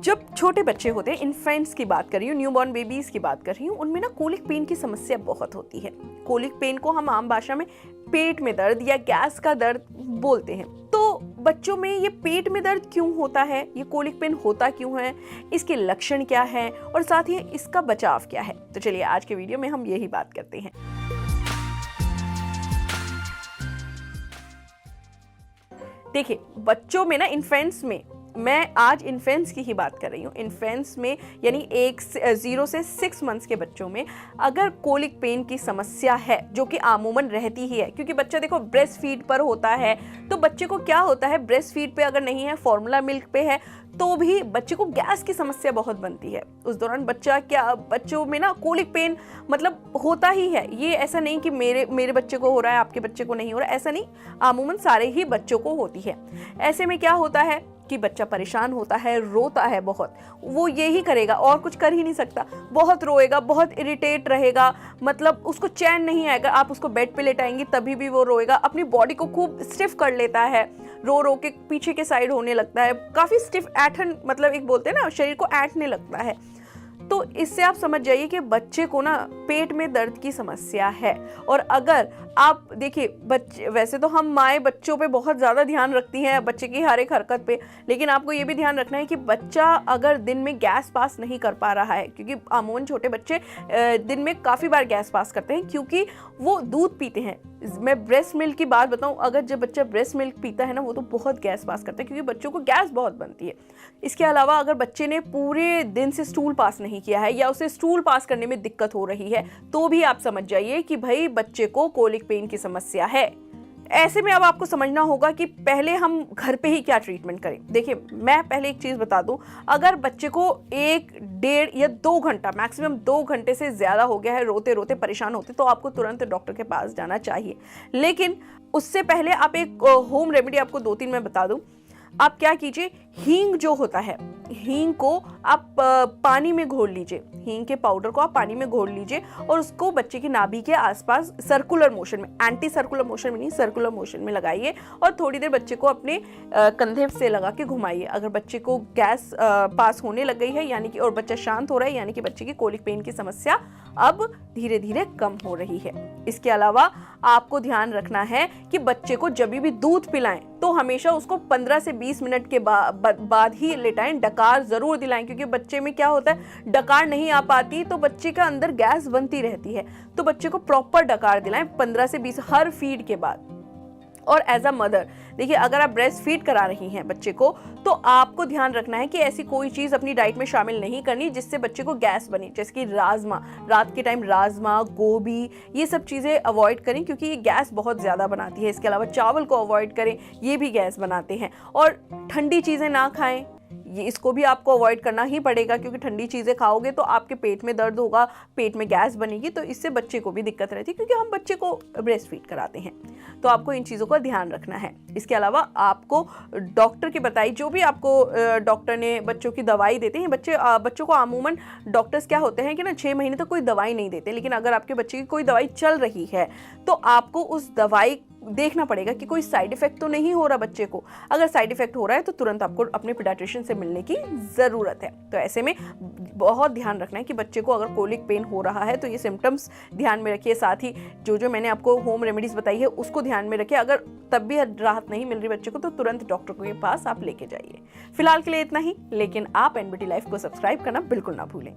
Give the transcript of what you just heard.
जब छोटे बच्चे होते हैं, इन्फेंट्स की बात कर रही हूँ, न्यूबॉर्न बेबीज की बात कर रही हूँ, उनमें ना कोलिक पेन की समस्या बहुत होती है। कोलिक पेन को हम आम भाषा में पेट में दर्द या गैस का दर्द बोलते हैं। तो बच्चों में ये पेट में दर्द क्यों होता है, ये कोलिक पेन होता क्यों है, इसके लक्षण क्या है और साथ ही इसका बचाव क्या है, तो चलिए आज के वीडियो में हम यही बात करते हैं। देखिए, बच्चों में ना, इन्फेंट्स में, मैं आज इन्फेंट्स की ही बात कर रही हूँ। इन्फेंट्स में यानी 0 से 6 मंथ्स के बच्चों में अगर कोलिक पेन की समस्या है, जो कि आमूमन रहती ही है, क्योंकि बच्चा देखो ब्रेस्ट फीड पर होता है, तो बच्चे को क्या होता है, ब्रेस्ट फीड पे अगर नहीं है, फॉर्मूला मिल्क पे है, तो भी बच्चे को गैस की समस्या बहुत बनती है। उस दौरान बच्चों में ना कोलिक पेन मतलब होता ही है। ये ऐसा नहीं कि मेरे बच्चे को हो रहा है, आपके बच्चे को नहीं हो रहा है, ऐसा नहीं, आमूमन सारे ही बच्चों को होती है। ऐसे में क्या होता है कि बच्चा परेशान होता है, रोता है बहुत, वो यही करेगा और कुछ कर ही नहीं सकता, बहुत रोएगा, बहुत इरिटेट रहेगा, मतलब उसको चैन नहीं आएगा। आप उसको बेड पे लेटाएंगी तभी भी वो रोएगा, अपनी बॉडी को खूब स्टिफ कर लेता है, रो रो के पीछे के साइड होने लगता है, काफी स्टिफ ऐठन, मतलब एक बोलते हैं ना, शरीर को ऐंठने लगता है। तो इससे आप समझ जाइए कि बच्चे को ना पेट में दर्द की समस्या है। और अगर आप देखिए, वैसे तो हम माएँ बच्चों पे बहुत ज़्यादा ध्यान रखती हैं, बच्चे की हर एक हरकत पे, लेकिन आपको ये भी ध्यान रखना है कि बच्चा अगर दिन में गैस पास नहीं कर पा रहा है, क्योंकि अमूमन छोटे बच्चे दिन में काफ़ी बार गैस पास करते हैं क्योंकि वो दूध पीते हैं। मैं ब्रेस्ट मिल्क की बात बताऊं, अगर जब बच्चा ब्रेस्ट मिल्क पीता है ना, वो तो बहुत गैस पास करता है क्योंकि बच्चों को गैस बहुत बनती है। इसके अलावा अगर बच्चे ने पूरे दिन से स्टूल पास नहीं किया है या उसे स्टूल पास करने में दिक्कत हो रही है, तो भी आप समझ जाइए कि भाई बच्चे को कोलिक पेन की समस्या है। ऐसे में अब आपको समझना होगा कि पहले हम घर पे ही क्या ट्रीटमेंट करें। देखिए, मैं पहले एक चीज़ बता दूं, अगर बच्चे को 1, 1.5 या 2 घंटा, मैक्सिमम 2 घंटे से ज़्यादा हो गया है, रोते रोते परेशान होते, तो आपको तुरंत डॉक्टर के पास जाना चाहिए। लेकिन उससे पहले आप एक होम रेमेडी आपको 2-3 मैं बता दूं। आप क्या कीजिए, हींग जो होता है, हींग को आप पानी में घोल लीजिए, हींग के पाउडर को आप पानी में घोल लीजिए और उसको बच्चे की नाभि के आसपास सर्कुलर मोशन में, एंटी सर्कुलर मोशन में नहीं, सर्कुलर मोशन में लगाइए और थोड़ी देर बच्चे को अपने कंधे से लगा के घुमाइए। अगर बच्चे को गैस पास होने लग गई है यानी कि, और बच्चा शांत हो रहा है, यानी कि बच्चे की कोलिक पेन की समस्या अब धीरे धीरे कम हो रही है। इसके अलावा आपको ध्यान रखना है कि बच्चे को जब भी दूध पिलाएं तो हमेशा उसको 15 से 20 मिनट के बाद ही लेटाएं। डकार जरूर दिलाएं, क्योंकि बच्चे में क्या होता है, डकार नहीं आ पाती तो बच्चे के अंदर गैस बनती रहती है। तो बच्चे को प्रॉपर डकार दिलाएं 15 से 20 हर फीड के बाद। और एज अ मदर, देखिए, अगर आप ब्रेस्ट फीड करा रही हैं बच्चे को, तो आपको ध्यान रखना है कि ऐसी कोई चीज़ अपनी डाइट में शामिल नहीं करनी जिससे बच्चे को गैस बने, जैसे कि राजमा, रात के टाइम राजमा, गोभी, ये सब चीज़ें अवॉइड करें क्योंकि ये गैस बहुत ज़्यादा बनाती है। इसके अलावा चावल को अवॉइड करें, ये भी गैस बनाते हैं। और ठंडी चीज़ें ना खाएं, ये इसको भी आपको अवॉइड करना ही पड़ेगा क्योंकि ठंडी चीज़ें खाओगे तो आपके पेट में दर्द होगा, पेट में गैस बनेगी, तो इससे बच्चे को भी दिक्कत रहती है क्योंकि हम बच्चे को ब्रेस्ट फीड कराते हैं। तो आपको इन चीज़ों का ध्यान रखना है। इसके अलावा आपको डॉक्टर की बताई, जो भी आपको डॉक्टर ने बच्चों की दवाई देते हैं, बच्चों को आमूमन डॉक्टर्स क्या होते हैं कि ना 6 महीने तक कोई दवाई नहीं देते, लेकिन अगर आपके बच्चे की कोई दवाई चल रही है तो आपको उस दवाई देखना पड़ेगा कि कोई साइड इफेक्ट तो नहीं हो रहा बच्चे को। अगर साइड इफेक्ट हो रहा है तो तुरंत आपको अपने पीडियाट्रिशियन से मिलने की ज़रूरत है। तो ऐसे में बहुत ध्यान रखना है कि बच्चे को अगर कोलिक पेन हो रहा है तो ये सिम्टम्स ध्यान में रखिए, साथ ही जो मैंने आपको होम रेमेडीज़ बताई है उसको ध्यान में रखिए। अगर तब भी राहत नहीं मिल रही बच्चे को तो तुरंत डॉक्टर के पास आप लेके जाइए। फिलहाल के लिए इतना ही, लेकिन आप एनबीटी लाइफ को सब्सक्राइब करना बिल्कुल ना भूलें।